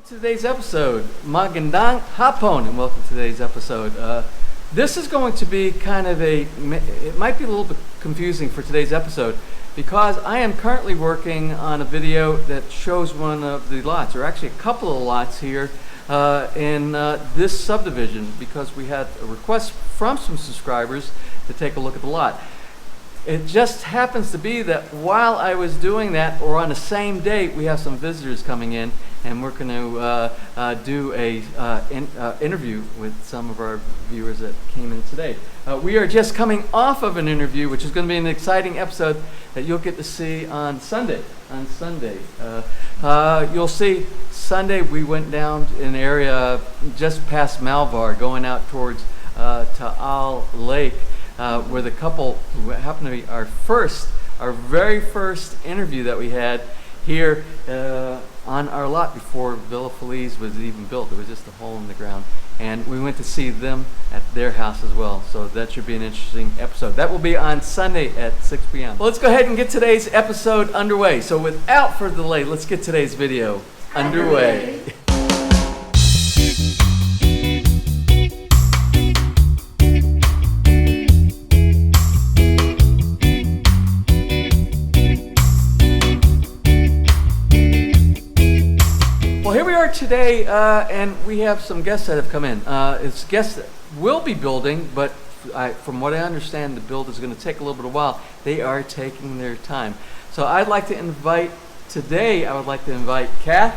Today's episode, Magandang Hapon, and welcome to today's episode. This is going to be kind of it might be a little bit confusing for today's episode because I am currently working on a video that shows one of the lots, or actually a couple of lots here in this subdivision, because we had a request from some subscribers to take a look at the lot. It just happens to be that while I was doing that, or on the same date, we have some visitors coming in, and we're going to do a interview with some of our viewers that came in today. We are just coming off of an interview, which is going to be an exciting episode that you'll get to see on Sunday. You'll see Sunday we went down in an area just past Malvar, going out towards Taal Lake, where the couple who happened to be our very first interview that we had here on our lot before Villa Feliz was even built. It was just a hole in the ground. And we went to see them at their house as well. So that should be an interesting episode. That will be on Sunday at 6 p.m. Well, let's go ahead and get today's episode underway. So without further delay, let's get today's video underway. Well, here we are today, and we have some guests that have come in. It's guests that will be building, but from what I understand, the build is going to take a little bit of a while. They are taking their time. So I would like to invite Kath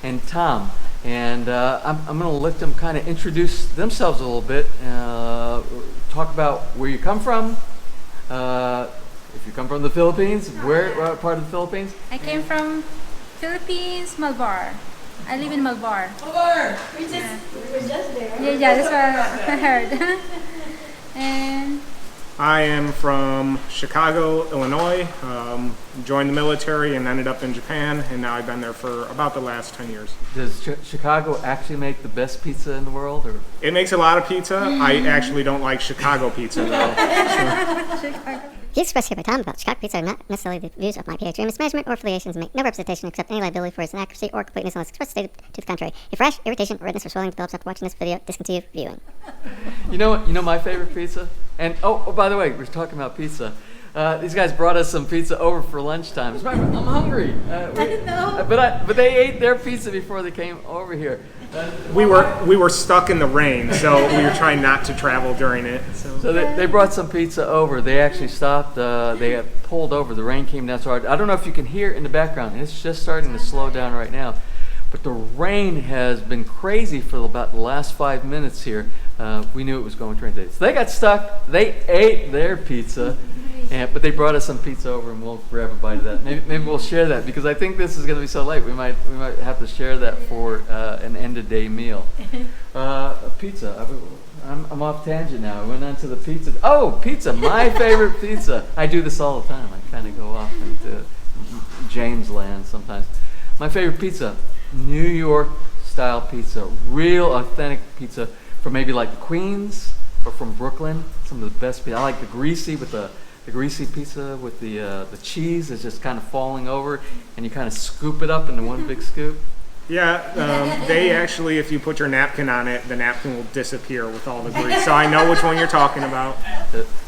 and Tom. And I'm going to let them kind of introduce themselves a little bit, talk about where you come from. If you come from the Philippines, where part of the Philippines? I came from Philippines, Malvar. I live in Malvar. Malvar! We were just there. Yeah, that's what I heard. And I am from Chicago, Illinois. Joined the military and ended up in Japan, and now I've been there for about the last 10 years. Does Chicago actually make the best pizza in the world? Or? It makes a lot of pizza. I actually don't like Chicago pizza, though. Chicago. Views expressed here by Tom about Chicago Pizza are not necessarily the views of my PhD mismanagement or affiliations and make no representation except any liability for its inaccuracy or completeness unless expressly stated to the contrary. If rash, irritation, or redness or swelling develops after watching this video, discontinue viewing. You know my favorite pizza? And oh, by the way, we're talking about pizza. These guys brought us some pizza over for lunchtime. As a matter of fact, I'm hungry. But they ate their pizza before they came over here. We were stuck in the rain, so we were trying not to travel during it. So they brought some pizza over. They actually stopped. They got pulled over. The rain came down so hard. I don't know if you can hear it in the background. It's just starting to slow down right now. But the rain has been crazy for about the last 5 minutes here. We knew it was going to rain today. So they got stuck. They ate their pizza. But they brought us some pizza over, and we'll grab a bite of that. Maybe we'll share that, because I think this is going to be so late. We might have to share that for an end of day meal. Pizza. I'm off tangent now. I went on to the pizza. Oh, pizza! My favorite pizza. I do this all the time. I kind of go off into James land sometimes. My favorite pizza, New York style pizza, real authentic pizza from maybe like the Queens or from Brooklyn. Some of the best pizza. I like the greasy pizza with the cheese is just kind of falling over, and you kind of scoop it up into one big scoop. Yeah, they actually, if you put your napkin on it, the napkin will disappear with all the grease. So I know which one you're talking about.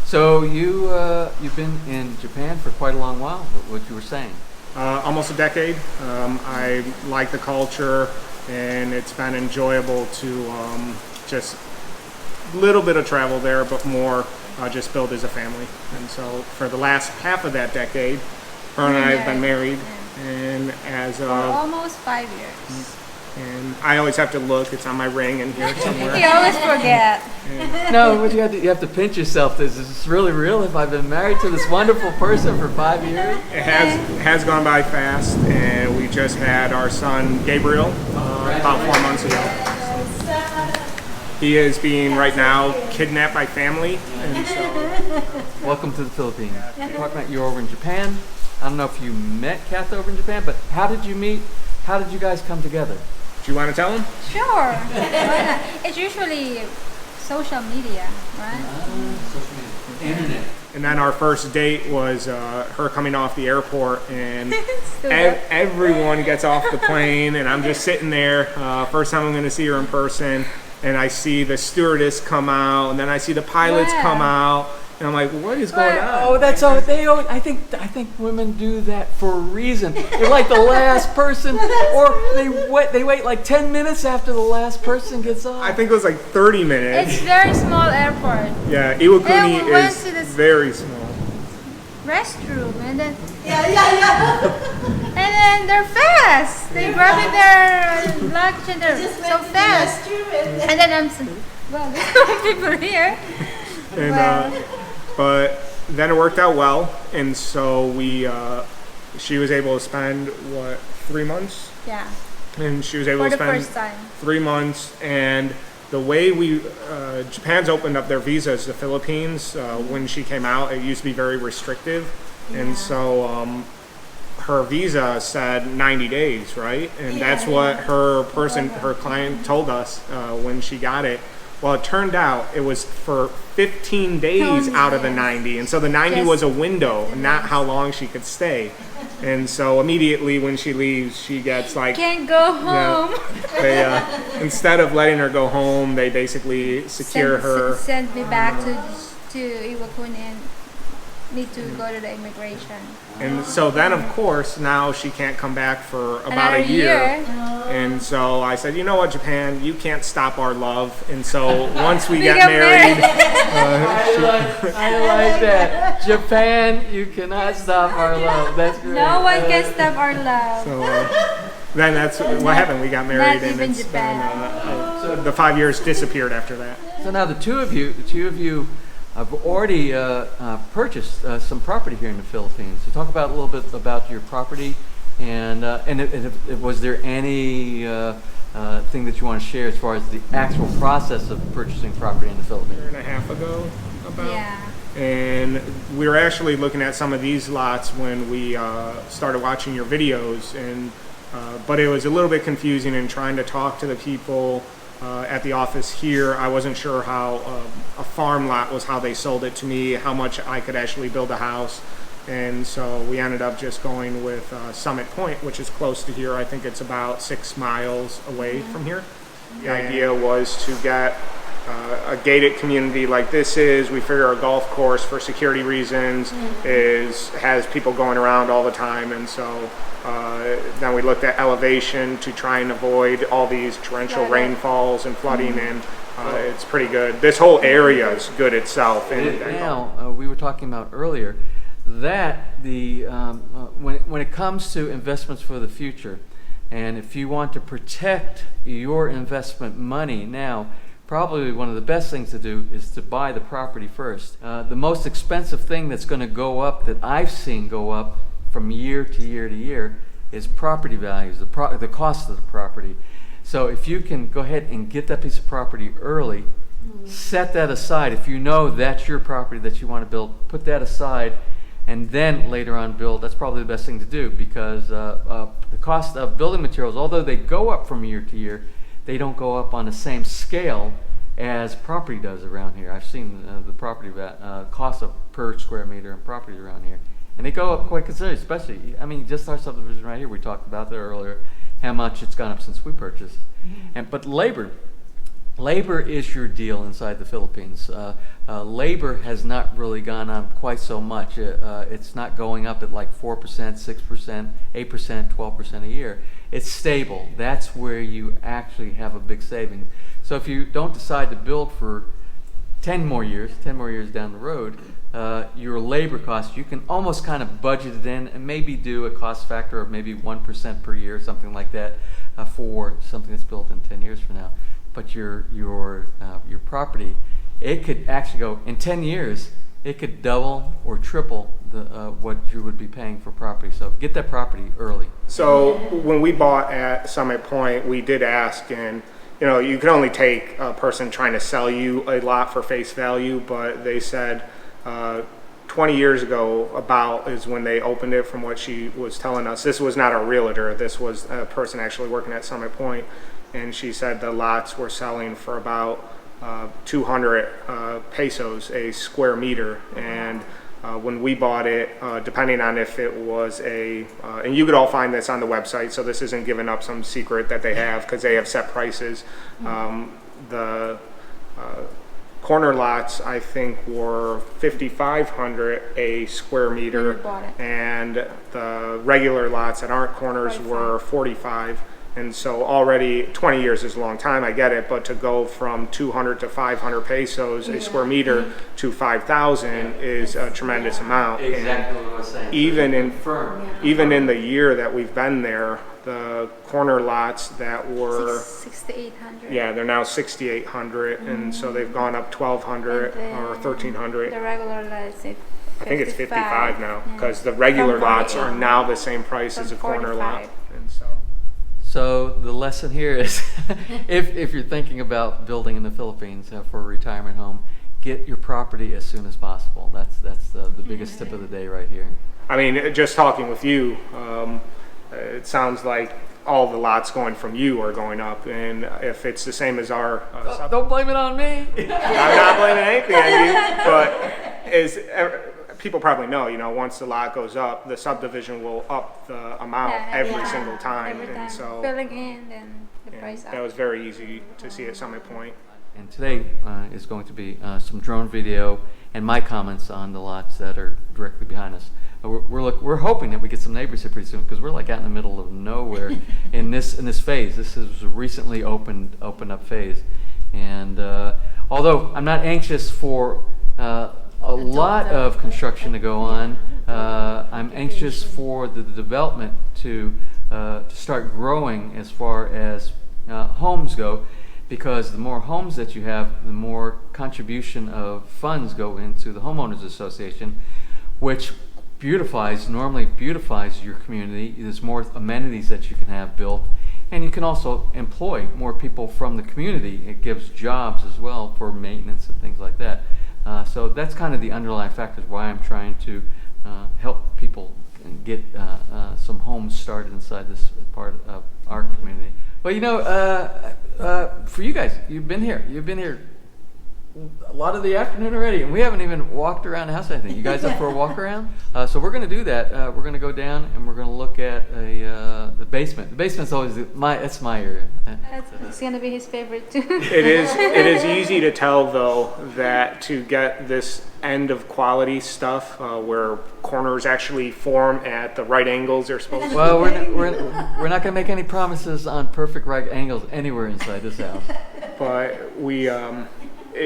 So you've been in Japan for quite a long while, what you were saying. Almost a decade. I like the culture, and it's been enjoyable to just a little bit of travel there, but more just build as a family. And so for the last half of that decade, Ron and I have been married, and as For almost 5 years. and I always have to look. It's on my ring in here somewhere. You always forget. No, but you have to pinch yourself. Is this really real? If I've been married to this wonderful person for 5 years? It has gone by fast, and we just had our son Gabriel about 4 months ago. He is being right now kidnapped by family, and so. Welcome to the Philippines. You're talking about you're over in Japan. I don't know if you met Kath over in Japan, but how did you meet? How did you guys come together? Do you want to tell him? Sure. It's usually social media, right? Social media. Internet. And then our first date was her coming off the airport, and Still there. everyone gets off the plane, and I'm just sitting there. First time I'm going to see her in person, and I see the stewardess come out, and then I see the pilots Wow. come out, and I'm like, what is going on? Oh, that's all. They always, I think women do that for a reason. They're like the last person, or they wait like 10 minutes after the last person gets off. I think it was like 30 minutes. It's very small airport. Yeah, And we Iwakuni went is to this- very small. Restroom, and then Yeah. and then they're fast. They grab in their lunch and they're Just so fast. And then I'm saying, well, there's so many people here. And Wow. but then it worked out well, and so she was able to spend 3 months, Yeah, and she was able for to the spend first time. 3 months. And the way Japan's opened up their visas to the Philippines when she came out, it used to be very restrictive, and so her visa said 90 days, right? And that's what her client told us when she got it. Well, it turned out it was for 15 days out of the 90, and so the 90 was a window, not how long she could stay. And so immediately when she leaves, she gets like, Can't go home. they, instead of letting her go home, they basically secure her. Send me back to Iwakuni and need to go to the immigration. And so then, of course, now she can't come back for about Another a year. year. And so I said, you know what, Japan, you can't stop our love. And so once we We get got married, I like that. Japan, you cannot stop our love. That's great. No one can stop our love. so then that's what happened. We got married, and even it's Japan. been, the 5 years disappeared after that. So now the two of you have already purchased some property here in the Philippines. So talk about a little bit about your property, and was there any thing that you want to share as far as the actual process of purchasing property in the Philippines? A year and a half ago, about. Yeah. And we were actually looking at some of these lots when we started watching your videos, and but it was a little bit confusing in trying to talk to the people at the office here. I wasn't sure how a farm lot was, how they sold it to me, how much I could actually build a house. And so we ended up just going with Summit Point, which is close to here. I think it's about 6 miles away from here. The idea was to get a gated community like this is. We figure a golf course, for security reasons, has people going around all the time, and so then we looked at elevation to try and avoid all these torrential rainfalls and flooding, and it's pretty good. This whole area is good itself. And Now, we were talking about earlier that when it comes to investments for the future, and if you want to protect your investment money now, probably one of the best things to do is to buy the property first. The most expensive thing that's going to go up, that I've seen go up from year to year to year, is property values, the cost of the property. So if you can go ahead and get that piece of property early, set that aside. If you know that's your property that you want to build, put that aside, and then later on build. That's probably the best thing to do, because the cost of building materials, although they go up from year to year, they don't go up on the same scale as property does around here. I've seen the property cost of per square meter and property around here, and they go up quite considerably. Especially, I mean, just our subdivision right here. We talked about that earlier, how much it's gone up since we purchased. But labor is your deal inside the Philippines. Labor has not really gone up quite so much. It's not going up at like 4%, 6%, 8%, 12% a year. It's stable. That's where you actually have a big saving. So if you don't decide to build for 10 more years down the road, your labor costs, you can almost kind of budget it in and maybe do a cost factor of maybe 1% per year, something like that, for something that's built in 10 years from now. But your property, it could actually go, in 10 years, it could double or triple what you would be paying for property. So get that property early. So when we bought at Summit Point, we did ask, and you can only take a person trying to sell you a lot for face value, but they said 20 years ago about is when they opened it, from what she was telling us. This was not a realtor, this was a person actually working at Summit Point, and she said the lots were selling for about 200 pesos a square meter, and When we bought it, depending on if it was and you could all find this on the website, so this isn't giving up some secret that they have, because they have set prices. The corner lots, I think, were $5,500 a square meter, When you bought it. and the regular lots that aren't corners were $45. And so already 20 years is a long time, I get it, but to go from 200 to 500 pesos a square meter to 5,000 is a tremendous amount. Exactly what I was saying. And even in the year that we've been there, the corner lots that were 6,800. yeah, they're now 6,800, and so they've gone up 1,200 or 1,300. The regular lots, I think it's 55 now, because the regular lots are now the same price as a corner lot. And So the lesson here is, if you're thinking about building in the Philippines for a retirement home, get your property as soon as possible. That's the biggest tip of the day right here. I mean, just talking with you, it sounds like all the lots going from you are going up, and if it's the same as our Don't blame it on me. I'm not blaming anything on you, but people probably know, once the lot goes up, the subdivision will up the amount every single time. Every time. And so Filling in, then the price up. that was very easy to see at Summit Point. And today is going to be some drone video and my comments on the lots that are directly behind us. We're hoping that we get some neighbors here pretty soon, because we're like out in the middle of nowhere in this phase. This is a recently opened up phase, and although I'm not anxious for a lot of construction to go on, I'm anxious for the development to start growing as far as homes go, because the more homes that you have, the more contribution of funds go into the homeowners association, which normally beautifies your community. There's more amenities that you can have built, and you can also employ more people from the community. It gives jobs as well for maintenance and things like that. So that's kind of the underlying factors why I'm trying to help people get some homes started inside this part of our community. Well, for you guys, you've been here a lot of the afternoon already, and we haven't even walked around the house or anything. You guys up for a walk around? So we're going to do that. We're going to go down and we're going to look at the basement. The basement's always it's my area. It's going to be his favorite too. It is easy to tell, though, that to get this end of quality stuff where corners actually form at the right angles they're supposed to. Well, we're not going to make any promises on perfect right angles anywhere inside this house. But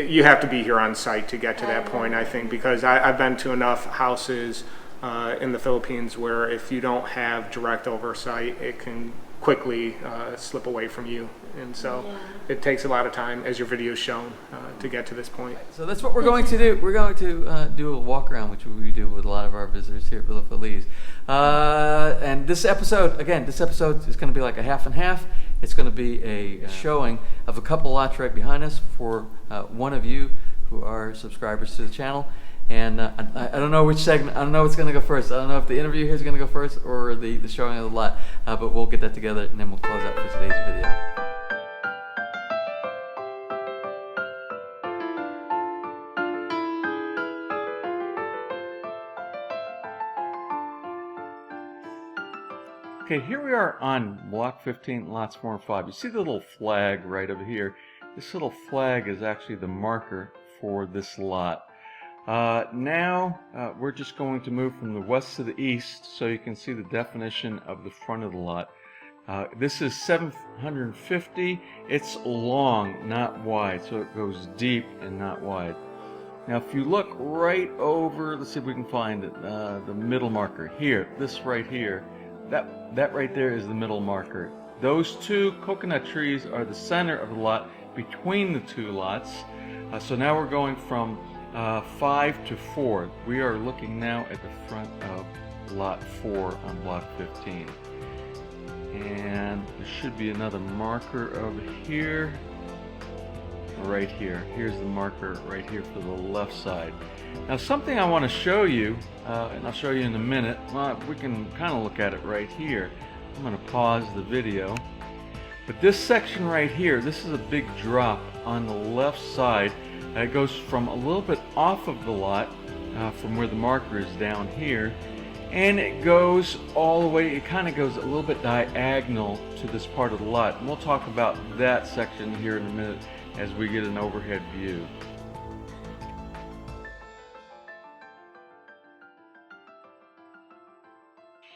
you have to be here on site to get to that point, I think, because I've been to enough houses in the Philippines where if you don't have direct oversight, it can quickly slip away from you. And so it takes a lot of time, as your video's shown, to get to this point. So that's what we're going to do. We're going to do a walk around, which we do with a lot of our visitors here at Feliz. And this episode is going to be like a half and half. It's going to be a showing of a couple lots right behind us for one of you who are subscribers to the channel. And I don't know which segment, I don't know what's going to go first. I don't know if the interview here is going to go first or the showing of the lot. But we'll get that together and then we'll close out for today's video. Okay, here we are on block 15, lots 4 and 5. You see the little flag right over here? This little flag is actually the marker for this lot. Now we're just going to move from the west to the east so you can see the definition of the front of the lot. This is 750. It's long, not wide, so it goes deep and not wide. Now if you look right over, let's see if we can find it, the middle marker here, this right here. That right there is the middle marker. Those two coconut trees are the center of the lot between the two lots. So now we're going from 5 to 4. We are looking now at the front of lot 4 on block 15. And there should be another marker over here. Right here. Here's the marker right here for the left side. Now something I want to show you, and I'll show you in a minute. We can kind of look at it right here. I'm going to pause the video. But this section right here, this is a big drop on the left side. It goes from a little bit off of the lot from where the marker is down here, and it goes all the way, it kind of goes a little bit diagonal to this part of the lot, and we'll talk about that section here in a minute as we get an overhead view.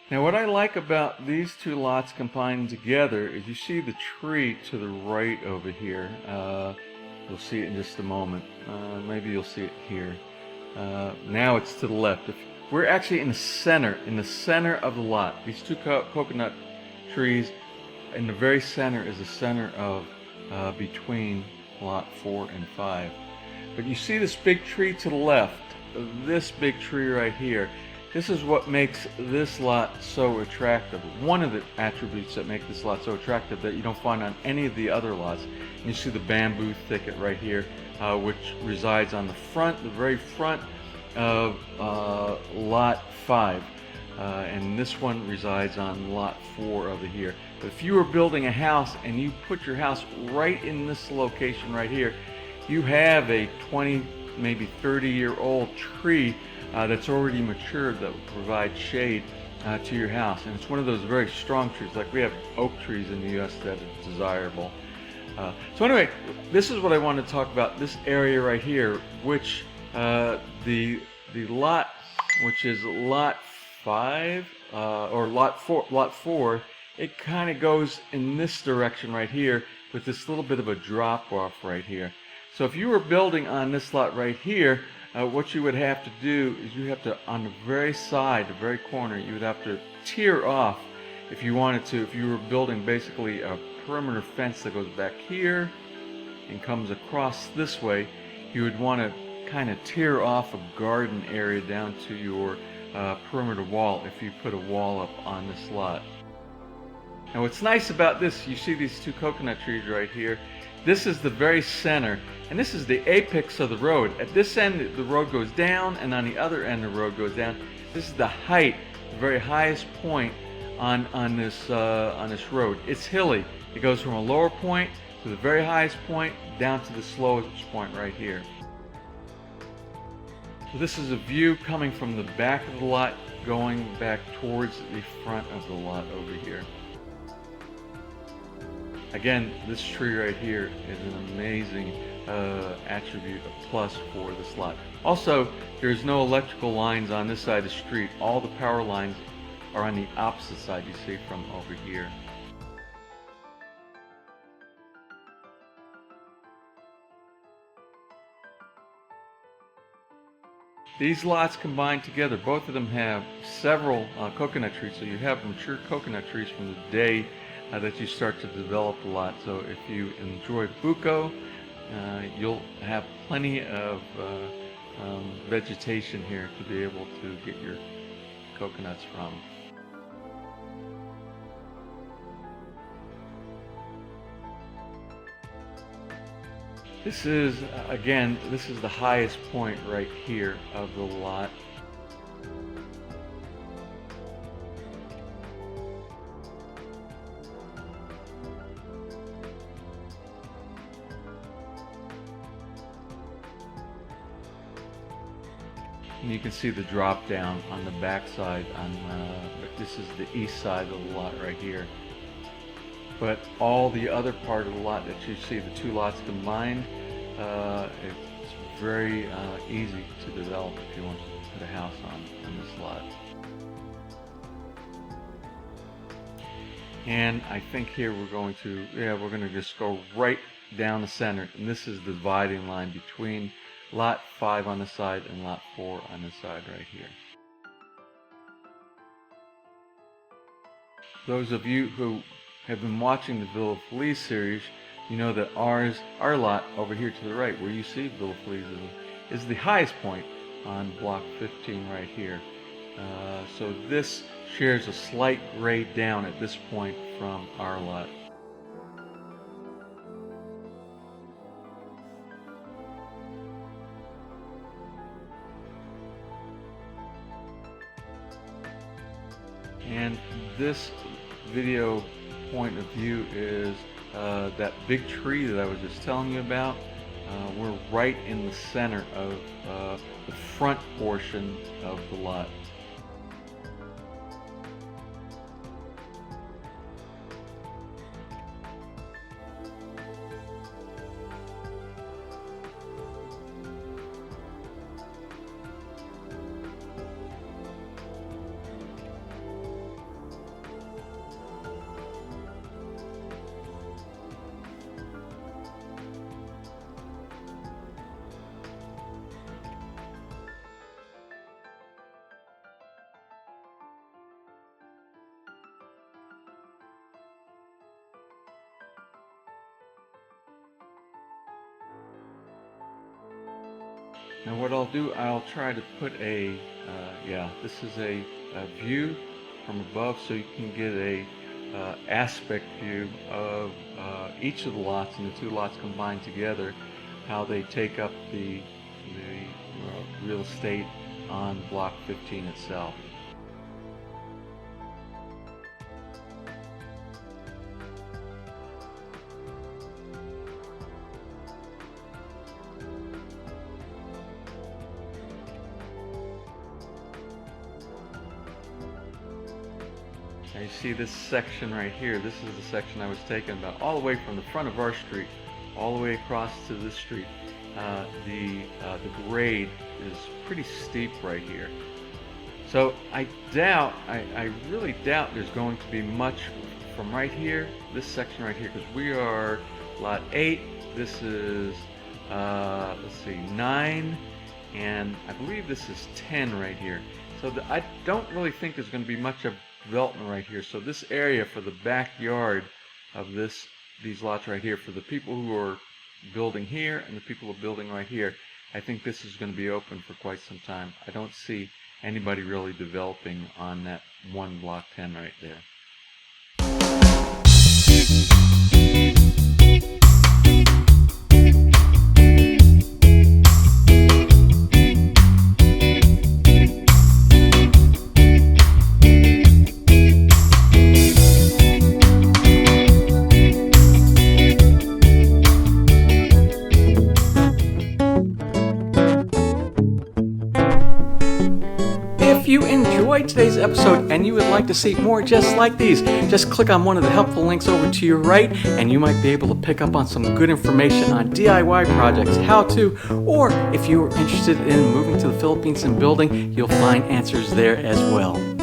Now what I like about these two lots combined together is you see the tree to the right over here. You'll see it in just a moment. Maybe you'll see it here. Now it's to the left. We're actually in the center of the lot. These two coconut trees, in the very center is the center of between lot 4 and 5. But you see this big tree to the left, this big tree right here. This is what makes this lot so attractive. One of the attributes that make this lot so attractive that you don't find on any of the other lots. And you see the bamboo thicket right here, which resides on the front, the very front of lot 5. And this one resides on lot 4 over here. But if you were building a house and you put your house right in this location right here, you have a 20, maybe 30-year-old tree that's already matured that will provide shade to your house. And it's one of those very strong trees, like we have oak trees in the US that are desirable. So anyway, this is what I want to talk about, this area right here, which the lot, which is lot 5 or lot 4, it kind of goes in this direction right here with this little bit of a drop off right here. So if you were building on this lot right here, what you would have to do is you have to, on the very side, the very corner, you would have to tear off if you wanted to, if you were building basically a perimeter fence that goes back here and comes across this way, you would want to kind of tear off a garden area down to your perimeter wall if you put a wall up on this lot. Now what's nice about this, you see these two coconut trees right here. This is the very center, and this is the apex of the road. At this end, the road goes down, and on the other end, the road goes down. This is the height, the very highest point on this road. It's hilly. It goes from a lower point to the very highest point down to the slowest point right here. So this is a view coming from the back of the lot, going back towards the front of the lot over here. Again, this tree right here is an amazing attribute, a plus for this lot. Also, there's no electrical lines on this side of the street. All the power lines are on the opposite side, you see, from over here. These lots combined together, both of them have several coconut trees, so you have mature coconut trees from the day that you start to develop the lot. So if you enjoy buco, you'll have plenty of vegetation here to be able to get your coconuts from. This is, again, this is the highest point right here of the lot. And you can see the drop down on the back side but this is the east side of the lot right here. But all the other part of the lot that you see, the two lots combined, it's very easy to develop if you want to put a house on this lot. And I think here we're going to just go right down the center, and this is the dividing line between lot 5 on the side and lot 4 on the side right here. Those of you who have been watching the Villa Feliz series, you know that our lot over here to the right, where you see Villa Feliz, is the highest point on block 15 right here. So this shares a slight grade down at this point from our lot. And this video point of view is that big tree that I was just telling you about. We're right in the center of the front portion of the lot. Now what I'll do, I'll try to put this is a view from above, so you can get a aspect view of each of the lots and the two lots combined together, how they take up the real estate on Block 15 itself. Now you see this section right here. This is the section I was talking about, all the way from the front of our street, all the way across to this street. The grade is pretty steep right here. So I really doubt there's going to be much from right here, this section right here, because we are lot 8. This is, let's see, 9, and I believe this is 10 right here. So I don't really think there's going to be much of development right here. So this area for the backyard of these lots right here, for the people who are building here and the people who are building right here, I think this is going to be open for quite some time. I don't see anybody really developing on that one block 10 right there. If you enjoyed today's episode and you would like to see more just like these, just click on one of the helpful links over to your right and you might be able to pick up on some good information on DIY projects, how to, or if you are interested in moving to the Philippines and building, you'll find answers there as well.